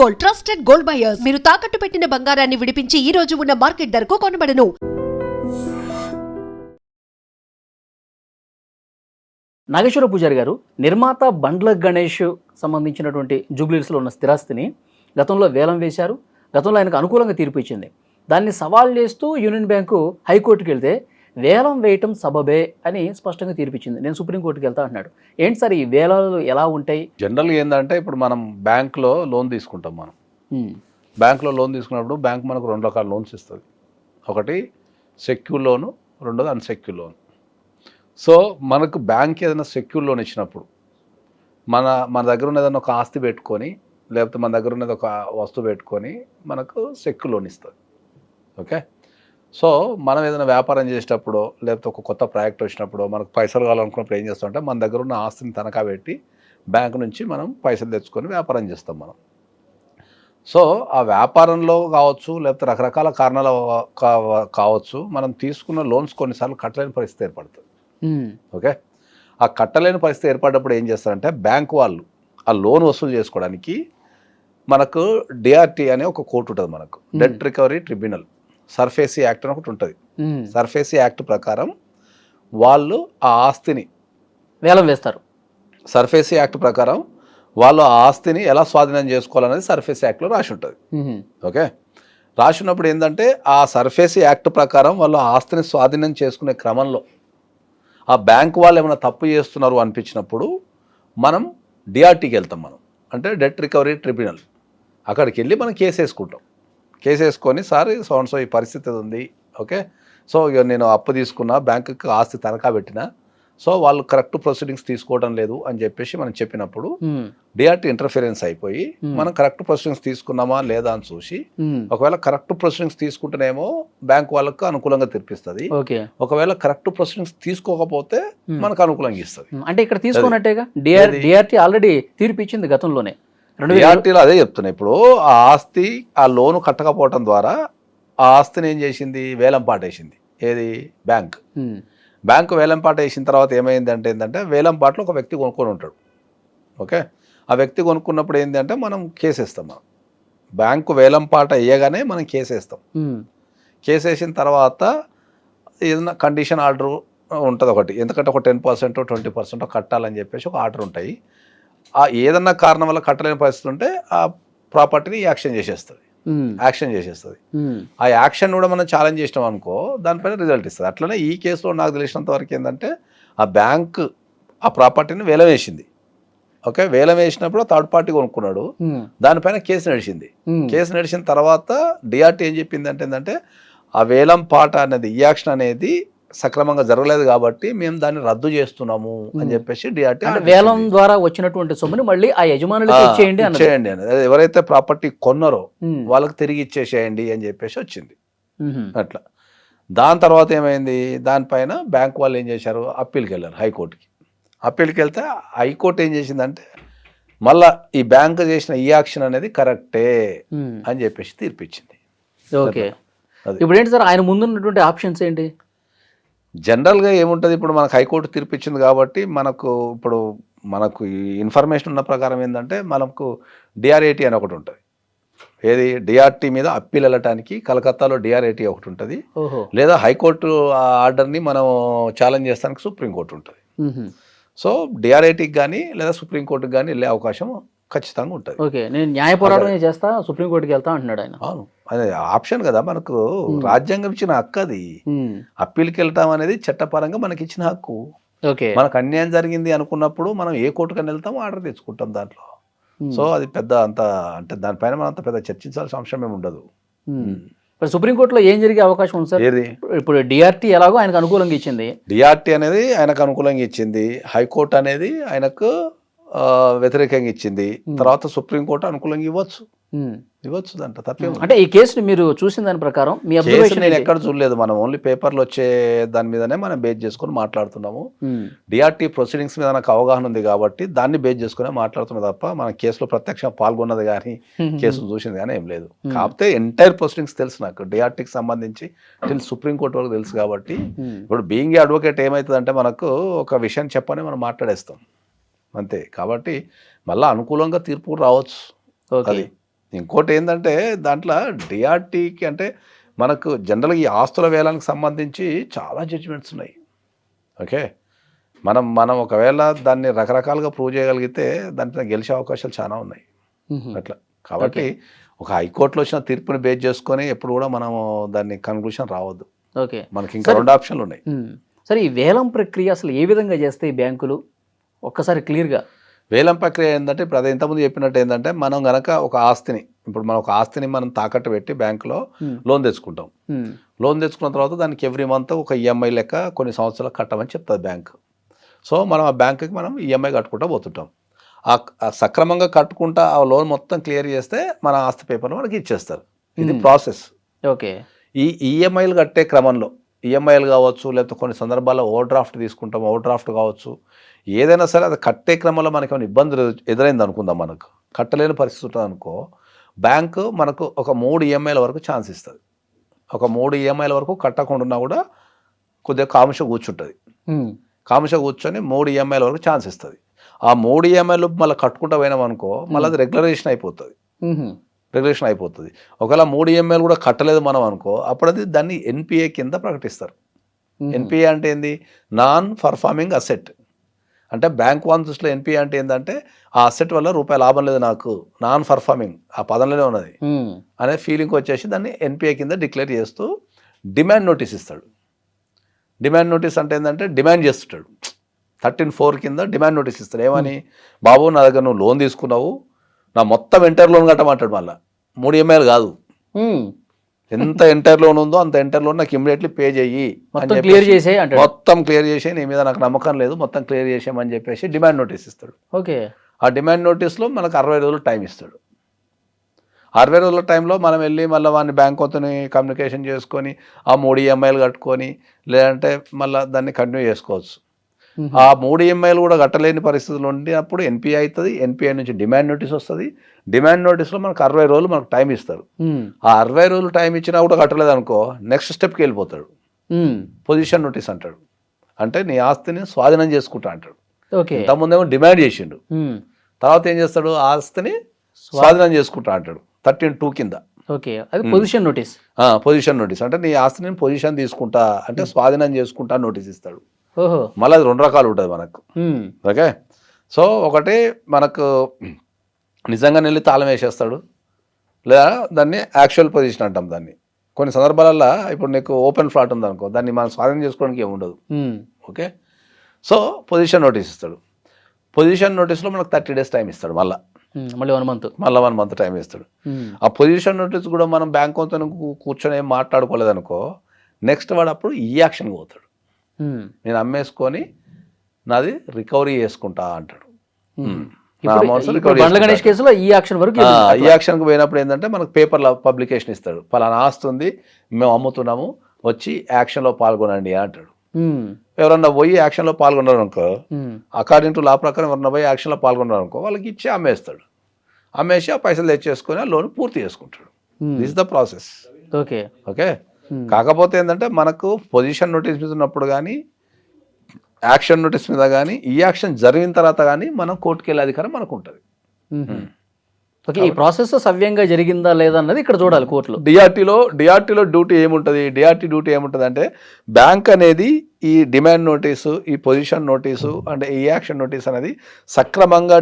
Gold, trusted gold buyers. మీరు తాకట్టు పెట్టిన బంగారాన్ని విడిపించి ఈ రోజు ఉన్న మార్కెట్ ధరకు కొనబడను. నాగేశ్వర పూజారి గారు, నిర్మాత బండ్ల గణేష్ సంబంధించినటువంటి జూబ్లీహిల్స్లో ఉన్న స్థిరాస్తిని గతంలో వేలం వేశారు. గతంలో ఆయనకు అనుకూలంగా తీర్పు ఇచ్చింది. దాన్ని సవాల్ చేస్తూ యూనియన్ బ్యాంకు హైకోర్టుకి వెళ్తే వేలం వేయటం సబబే అని స్పష్టంగా తీర్పిచ్చింది. నేను సుప్రీంకోర్టుకి వెళ్తా అంటున్నాడు. ఏంటి సార్ ఈ వేలాలు ఎలా ఉంటాయి? జనరల్గా ఏంటంటే ఇప్పుడు మనం బ్యాంక్లో లోన్ తీసుకుంటాం. మనం బ్యాంక్లో లోన్ తీసుకున్నప్పుడు బ్యాంక్ మనకు 2 రకాల లోన్స్ ఇస్తుంది. ఒకటి సెక్యూర్ లోను, రెండోది అన్సెక్యూర్ లోన్. సో మనకు బ్యాంక్ ఏదైనా సెక్యూర్ లోన్ ఇచ్చినప్పుడు మన దగ్గర ఉన్న ఏదైనా ఒక ఆస్తి పెట్టుకొని, లేకపోతే మన దగ్గర ఉన్నది ఒక వస్తువు పెట్టుకొని మనకు సెక్యూర్ లోన్ ఇస్తుంది. ఓకే, సో మనం ఏదైనా వ్యాపారం చేసేటప్పుడు, లేకపోతే ఒక కొత్త ప్రాజెక్ట్ వచ్చినప్పుడు, మనకు పైసలు కావాలనుకున్నప్పుడు ఏం చేస్తామంటే మన దగ్గర ఉన్న ఆస్తిని తనఖా పెట్టి బ్యాంకు నుంచి మనం పైసలు తెచ్చుకొని వ్యాపారం చేస్తాం మనం. సో ఆ వ్యాపారంలో కావచ్చు, లేకపోతే రకరకాల కారణాలు కావచ్చు, మనం తీసుకున్న లోన్స్ కొన్నిసార్లు కట్టలేని పరిస్థితి ఏర్పడుతుంది. ఓకే, ఆ కట్టలేని పరిస్థితి ఏర్పడినప్పుడు ఏం చేస్తారంటే బ్యాంకు వాళ్ళు ఆ లోన్ వసూలు చేసుకోవడానికి మనకు డిఆర్టీ అనే ఒక కోర్టు ఉంటుంది. మనకు debt recovery tribunal, SARFAESI act అని ఒకటి ఉంటుంది. సర్ఫేసీ యాక్ట్ ప్రకారం వాళ్ళు ఆ ఆస్తిని వేలం వేస్తారు. సర్ఫేసీ యాక్ట్ ప్రకారం వాళ్ళు ఆ ఆస్తిని ఎలా స్వాధీనం చేసుకోవాలనేది సర్ఫేసీ యాక్ట్లో రాసి ఉంటుంది. ఓకే, రాసినప్పుడు ఏంటంటే ఆ సర్ఫేసీ యాక్ట్ ప్రకారం వాళ్ళు ఆ ఆస్తిని స్వాధీనం చేసుకునే క్రమంలో ఆ బ్యాంకు వాళ్ళు ఏమైనా తప్పు చేస్తున్నారు అనిపించినప్పుడు మనం డిఆర్టీకి వెళ్తాం. మనం అంటే డెట్ రికవరీ ట్రిబ్యునల్. అక్కడికి వెళ్ళి మనం కేసు వేసుకుంటాం. కేసు వేసుకొని సార్ సో ఈ పరిస్థితి ఉంది. ఓకే, సో ఇక నేను అప్పు తీసుకున్నా, బ్యాంకుకి ఆస్తి తనఖా పెట్టినా, సో వాళ్ళు కరెక్ట్ ప్రొసీడింగ్స్ తీసుకోవడం లేదు అని చెప్పేసి మనం చెప్పినప్పుడు డిఆర్టీ ఇంటర్ఫిరెన్స్ అయిపోయి మనం కరెక్ట్ ప్రొసీడింగ్స్ తీసుకున్నామా లేదా అని చూసి, ఒకవేళ కరెక్ట్ ప్రొసీడింగ్స్ తీసుకుంటేనేమో బ్యాంక్ వాళ్ళకు అనుకూలంగా తీర్పిస్తుంది. ఒకవేళ కరెక్ట్ ప్రొసీడింగ్స్ తీసుకోకపోతే మనకు అనుకూలంగా ఇస్తుంది. అంటే ఇక్కడ తీసుకున్నట్టేగా డిఆర్టీ ఆల్రెడీ తీర్పు ఇచ్చింది గతంలోనే. డిఆర్టీలో అదే చెప్తున్నా. ఇప్పుడు ఆ ఆస్తి ఆ లోను కట్టకపోవటం ద్వారా ఆ ఆస్తిని ఏం చేసింది, వేలం పాటేసింది. ఏది, బ్యాంకు వేలం పాట వేసిన తర్వాత ఏమైందంటే ఏంటంటే వేలం పాటలో ఒక వ్యక్తి కొనుక్కొని ఉంటాడు. ఓకే, ఆ వ్యక్తి కొనుక్కున్నప్పుడు ఏంటంటే మనం కేసేస్తాం. మనం బ్యాంకు వేలం పాట వేయగానే మనం కేసేస్తాం. కేసేసిన తర్వాత ఏదైనా కండిషన్ ఆర్డర్ ఉంటుంది ఒకటి. ఎందుకంటే ఒక 10% 20% కట్టాలని చెప్పేసి ఒక ఆర్డర్ ఉంటాయి. ఆ ఏదన్నా కారణం వల్ల కట్టలేని పరిస్థితి ఉంటే ఆ ప్రాపర్టీని యాక్షన్ చేసేస్తుంది. ఆ యాక్షన్ కూడా మనం ఛాలెంజ్ చేసినాం అనుకో, దానిపైన రిజల్ట్ ఇస్తుంది. అట్లనే ఈ కేసులో నాకు తెలిసినంత వరకు ఏంటంటే ఆ బ్యాంక్ ఆ ప్రాపర్టీని వేలం వేసింది. ఓకే, వేలం వేసినప్పుడు థర్డ్ పార్టీ కొనుక్కున్నాడు, దానిపైన కేసు నడిచింది. కేసు నడిచిన తర్వాత డిఆర్టీ ఏం చెప్పింది అంటే ఏంటంటే ఆ వేలం పాట అనేది, ఈ యాక్షన్ అనేది సక్రమంగా జరగలేదు కాబట్టి మేము దాన్ని రద్దు చేస్తున్నాము అని చెప్పేసి డిఆర్టీ వేలం ద్వారా వచ్చినటువంటి సొమ్ముని మళ్ళీ ఆ యజమానులకు ఇచ్చేయండి అనేది, ఎవరైతే ప్రాపర్టీ కొన్నారో వాళ్ళకి తిరిగి ఇచ్చేసేయండి అని చెప్పేసి వచ్చింది. అట్లా దాని తర్వాత ఏమైంది, దానిపైన బ్యాంక్ వాళ్ళు ఏం చేశారు, అప్పీల్కి వెళ్ళారు హైకోర్టుకి. అప్పీల్కి వెళ్తే హైకోర్టు ఏం చేసిందంటే మళ్ళా ఈ బ్యాంక్ చేసిన ఈ యాక్షన్ అనేది కరెక్టే అని చెప్పేసి తీర్పిచ్చింది. ఓకే, ఇప్పుడు ఏంటి సార్ ఆయన ముందున్నటువంటి ఆప్షన్స్ ఏంటి? జనరల్గా ఏముంటుంది, ఇప్పుడు మనకు హైకోర్టు తీర్పిచ్చింది కాబట్టి మనకు ఈ ఇన్ఫర్మేషన్ ఉన్న ప్రకారం ఏంటంటే మనకు డిఆర్ఏటీ అని ఒకటి ఉంటుంది. ఏది, డిఆర్టీ మీద అప్పీల్ వెళ్ళటానికి కలకత్తాలో డిఆర్ఏటీ ఒకటి ఉంటుంది. లేదా హైకోర్టు ఆర్డర్ని మనం ఛాలెంజ్ చేస్తానికి సుప్రీంకోర్టు ఉంటుంది. సో డిఆర్ఏటీకి కానీ లేదా సుప్రీంకోర్టుకి కానీ వెళ్ళే అవకాశం ఖచ్చితంగా ఉంటుంది. ఓకే, నేను న్యాయ పోరాటం చేస్తా, సుప్రీంకోర్టుకి వెళ్తా అంటున్నాడు ఆయన. అవును, అదే ఆప్షన్ కదా, మనకు రాజ్యాంగం ఇచ్చిన హక్కు అది. అప్పీల్కి వెళ్ళటం అనేది చట్టపరంగా మనకి ఇచ్చిన హక్కు. మనకు అన్యాయం జరిగింది అనుకున్నప్పుడు మనం ఏ కోర్టుకని వెళ్తామో ఆర్డర్ తెచ్చుకుంటాం దాంట్లో. సో అది పెద్ద అంత అంటే దానిపైన మనం అంత పెద్ద చర్చించాల్సిన అంశం ఏమి ఉండదు. సుప్రీంకోర్టులో ఏం జరిగే అవకాశం ఉంది సార్? ఇప్పుడు డిఆర్టీ ఎలాగో ఆయనకు అనుకూలంగా ఇచ్చింది, డిఆర్టీ అనేది ఆయనకు అనుకూలంగా ఇచ్చింది, హైకోర్టు అనేది ఆయనకు వ్యతిరేకంగా ఇచ్చింది, తర్వాత సుప్రీంకోర్టు అనుకూలంగా ఇవ్వచ్చు దాంట్లో తప్పేమో. అంటే ఈ కేసుని మీరు చూసిన దాని ప్రకారం మీ అబ్జర్వేషన్? నేను ఎక్కడ చూడలేదు, మనం ఓన్లీ పేపర్లో వచ్చే దాని మీదనే మనం బేస్ చేసుకుని మాట్లాడుతున్నాము. డిఆర్టీ ప్రొసీడింగ్స్ మీద నాకు అవగాహన ఉంది కాబట్టి దాన్ని బేస్ చేసుకునే మాట్లాడుతున్నా తప్ప మన కేసులో ప్రత్యక్షంగా పాల్గొన్నది కానీ కేసును చూసింది కానీ ఏం లేదు. కాకపోతే ఎంటైర్ ప్రొసీడింగ్స్ తెలుసు నాకు, డిఆర్టీకి సంబంధించి సుప్రీంకోర్టు వరకు తెలుసు కాబట్టి ఇప్పుడు బీయింగ్ అడ్వకేట్ ఏమవుతుందంటే మనకు ఒక విషయం చెప్పని మనం మాట్లాడేస్తాం అంతే. కాబట్టి మళ్ళీ అనుకూలంగా తీర్పు రావచ్చు. అది ఇంకోటి ఏంటంటే దాంట్లో డిఆర్టీకి అంటే మనకు జనరల్గా ఈ ఆస్తుల వేలానికి సంబంధించి చాలా జడ్జిమెంట్స్ ఉన్నాయి. ఓకే, మనం ఒకవేళ దాన్ని రకరకాలుగా ప్రూవ్ చేయగలిగితే దాంట్లో గెలిచే అవకాశాలు చాలా ఉన్నాయి అట్లా. కాబట్టి ఒక హైకోర్టులో వచ్చిన తీర్పుని బేస్ చేసుకొని ఎప్పుడు కూడా మనం దాన్ని కన్క్లూషన్ రావద్దు. ఓకే, మనకి ఇంకా 2 ఆప్షన్లు ఉన్నాయి. సరే, ఈ వేలం ప్రక్రియ అసలు ఏ విధంగా చేస్తాయి బ్యాంకులు ఒక్కసారి క్లియర్గా? వేలం ప్రక్రియ ఏంటంటే ఇప్పుడు అదే ఇంతకుముందు చెప్పినట్టు ఏంటంటే మనం గనక ఒక ఆస్తిని మనం తాకట్టు పెట్టి బ్యాంకులో లోన్ తెచ్చుకుంటాం. లోన్ తెచ్చుకున్న తర్వాత దానికి ఎవ్రీ మంత్ ఒక ఈఎంఐ లెక్క కొన్ని సంవత్సరాలు కట్టమని చెప్తుంది బ్యాంక్. సో మనం ఆ బ్యాంకుకి మనం ఈఎంఐ కట్టుకుంటూ పోతుంటాం. ఆ సక్రమంగా కట్టుకుంటా ఆ లోన్ మొత్తం క్లియర్ చేస్తే మన ఆస్తి పేపర్లు మనకి ఇచ్చేస్తారు. ఇది ప్రాసెస్. ఓకే, ఈ ఈఎంఐలు కట్టే క్రమంలో ఈఎంఐలు కావచ్చు, లేకపోతే కొన్ని సందర్భాల్లో ఓవర్ డ్రాఫ్ట్ తీసుకుంటాం, ఓవర్ డ్రాఫ్ట్ కావచ్చు, ఏదైనా సరే అది కట్టే క్రమంలో మనకి ఏమైనా ఇబ్బందులు ఎదురైంది అనుకుందాం, మనకు కట్టలేని పరిస్థితి ఉంటుంది అనుకో, బ్యాంకు మనకు ఒక 3 ఈఎంఐల వరకు ఛాన్స్ ఇస్తుంది. ఒక 3 ఈఎంఐల వరకు కట్టకుండా ఉన్నా కూడా కొద్దిగా కాముష కూర్చుంటుంది. కాముష కూర్చొని 3 ఈఎంఐల వరకు ఛాన్స్ ఇస్తుంది. ఆ 3 ఈఎంఐలు మళ్ళీ కట్టుకుంటూ పోయినాం అనుకో, మళ్ళీ అది రెగ్యులరేషన్ అయిపోతుంది. ఒకవేళ 3 ఈఎంఐలు కూడా కట్టలేదు మనం అనుకో, అప్పుడు అది దాన్ని ఎన్పిఏ కింద ప్రకటిస్తారు. ఎన్పిఏ అంటే ఏంది? Non performing asset. అంటే బ్యాంక్ వన్ దృష్టిలో ఎన్పిఏ అంటే ఏంటంటే ఆ అసెట్ వల్ల రూపాయి లాభం లేదు నాకు, నాన్ పర్ఫార్మింగ్ ఆ పదంలోనే ఉన్నది అనే ఫీలింగ్ వచ్చేసి దాన్ని ఎన్పిఏ కింద డిక్లేర్ చేస్తూ డిమాండ్ నోటీస్ ఇస్తాడు. డిమాండ్ నోటీస్ అంటే ఏంటంటే డిమాండ్ చేస్తుంటాడు. 13(4) కింద డిమాండ్ నోటీస్ ఇస్తాడు. ఏమని? బాబు, నా దగ్గర నువ్వు లోన్ తీసుకున్నావు, నా మొత్తం ఎంటైర్ లోన్ కట్టమంటాడు. మళ్ళీ 3 ఈఎంఐలు కాదు, ఎంత ఎంటైర్ లోన్ ఉందో అంత ఎంటైర్ లోన్ నాకు ఇమ్మీడియట్లీ పే చెయ్యి, మొత్తం క్లియర్ చేసే, నీ మీద నాకు నమ్మకం లేదు, మొత్తం క్లియర్ చేసేయమని చెప్పేసి డిమాండ్ నోటీస్ ఇస్తాడు. ఓకే, ఆ డిమాండ్ నోటీస్లో మనకు 60 రోజులు టైం ఇస్తాడు. 60 రోజుల టైంలో మనం వెళ్ళి మళ్ళీ వాడిని బ్యాంకుతో కమ్యూనికేషన్ చేసుకొని ఆ 3 ఈఎంఐలు కట్టుకొని, లేదంటే మళ్ళీ దాన్ని కంటిన్యూ చేసుకోవచ్చు. ఆ 3 ఈఎంఐలు కూడా కట్టలేని పరిస్థితులు ఉండి అప్పుడు ఎన్పిఐ అవుతుంది. ఎన్పిఐ నుంచి డిమాండ్ నోటీస్ వస్తుంది. డిమాండ్ నోటీస్లో మనకు 60 రోజులు మనకు టైం ఇస్తారు. ఆ 60 రోజులు టైం ఇచ్చినా కూడా కట్టలేదు అనుకో, నెక్స్ట్ స్టెప్కి వెళ్ళిపోతాడు. పొజిషన్ నోటీస్ అంటాడు. అంటే నీ ఆస్తిని స్వాధీనం చేసుకుంటా అంటాడు. ఇంతకుముందేమో డిమాండ్ చేసిండు, తర్వాత ఏం చేస్తాడు? ఆస్తిని స్వాధీనం చేసుకుంటా అంటాడు 13(2) కింద. ఓకే, అది పొజిషన్ నోటీస్. పొజిషన్ నోటీస్ అంటే నీ ఆస్తిని పొజిషన్ తీసుకుంటా అంటే స్వాధీనం చేసుకుంటా నోటీస్ ఇస్తాడు. ఓహో, మళ్ళీ అది 2 రకాలు ఉంటుంది మనకు. ఓకే, సో ఒకటి మనకు నిజంగా వెళ్ళి తాళం వేసేస్తాడు, లేదా దాన్ని యాక్చువల్ పొజిషన్ అంటాం దాన్ని. కొన్ని సందర్భాలలో ఇప్పుడు నీకు ఓపెన్ ఫ్లాట్ ఉందనుకో, దాన్ని మనం స్వాధీనం చేసుకోవడానికి ఏమి ఉండదు. ఓకే, సో పొజిషన్ నోటీస్ ఇస్తాడు. పొజిషన్ నోటీస్లో మనకు 30 days టైం ఇస్తాడు. మళ్ళీ 1 month టైం ఇస్తాడు. ఆ పొజిషన్ నోటీస్ కూడా మనం బ్యాంకుతో కూర్చొని ఏం మాట్లాడుకోలేదనుకో, నెక్స్ట్ వాడు అప్పుడు ఈ యాక్షన్కి పోతాడు. నేను అమ్మేసుకొని నాది రికవరీ చేసుకుంటా అంటాడు. గణేష్ కేసులో ఈ యాక్షన్ వరకు ఈ యాక్షన్కి పోయినప్పుడు ఏంటంటే మనకు పేపర్ల పబ్లికేషన్ ఇస్తాడు. పలానా ఆస్తి ఉంది, మేము అమ్ముతున్నాము, వచ్చి యాక్షన్లో పాల్గొనండి అంటాడు. ఎవరన్నా పోయి యాక్షన్లో పాల్గొన్నారు అనుకో, అకార్డింగ్ టు లా ప్రకారం ఎవరన్నా పోయి యాక్షన్లో పాల్గొన్నారు అనుకో, వాళ్ళకి ఇచ్చి అమ్మేస్తాడు. అమ్మేసి ఆ పైసలు తెచ్చేసుకొని ఆ లోన్ పూర్తి చేసుకుంటాడు. This the process. Okay, okay, కాకపోతే ఏంటంటే మనకు పొజిషన్ నోటీస్ మీద ఉన్నప్పుడు కానీ, యాక్షన్ నోటీస్ మీద కానీ, ఈ యాక్షన్ జరిగిన తర్వాత కానీ మనం కోర్టుకు వెళ్ళే అధికారం మనకు ఉంటుంది. ఓకే, ఈ ప్రాసెస్ సవ్యంగా జరిగిందా లేదా అన్నది ఇక్కడ చూడాలి కోర్టులో. డిఆర్టీలో డ్యూటీ ఏముంటుంది? డిఆర్టీ డ్యూటీ ఏముంటుంది అంటే బ్యాంక్ అనేది ఈ డిమాండ్ నోటీసు, ఈ పొజిషన్ నోటీసు అంటే ఈ యాక్షన్ నోటీస్ అనేది సక్రమంగా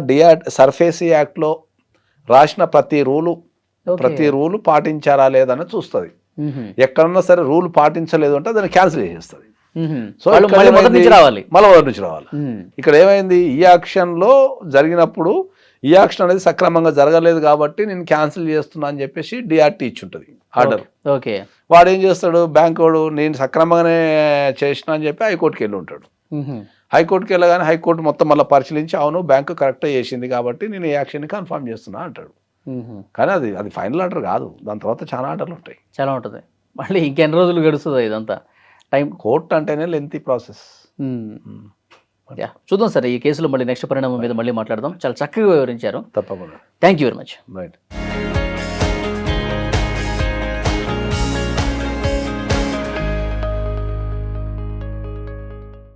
సర్ఫేసీ యాక్ట్లో రాసిన ప్రతి రూలు పాటించారా లేదని చూస్తుంది. ఎక్కడన్నా సరే రూల్ పాటించలేదు అంటే దాన్ని క్యాన్సిల్ చేసేస్తుంది. సో మళ్ళీ మొదటి నుంచి రావాలి. ఇక్కడ ఏమైంది? ఈ యాక్షన్లో జరిగినప్పుడు ఈ యాక్షన్ అనేది సక్రమంగా జరగలేదు కాబట్టి నేను క్యాన్సిల్ చేస్తున్నా అని చెప్పేసి డిఆర్టీ ఇచ్చుంటుంది ఆర్డర్. ఓకే, వాడు ఏం చేస్తాడు? బ్యాంక్ వాడు నేను సక్రమంగానే చేసిన అని చెప్పి హైకోర్టుకి వెళ్ళి ఉంటాడు. హైకోర్టుకి వెళ్ళగానే హైకోర్టు మొత్తం మళ్ళీ పరిశీలించి అవును బ్యాంకు కరెక్ట్గా చేసింది కాబట్టి నేను ఈ యాక్షన్ని కన్ఫర్మ్ చేస్తున్నా అంటాడు. కానీ అది ఫైనల్ ఆర్డర్ కాదు, దాని తర్వాత చాలా ఆర్డర్లు ఉంటాయి. చాలా ఉంటుంది. మళ్ళీ ఇంకెన్ని రోజులు గడుస్తుంది ఇదంతా టైం? కోర్టు అంటేనే లెంతీ ప్రాసెస్. చూద్దాం సార్, ఈ కేసులో మళ్ళీ నెక్స్ట్ పరిణామం మీద మళ్ళీ మాట్లాడదాం. చాలా చక్కగా వివరించారు. తప్పకుండా. Thank you very much. Right.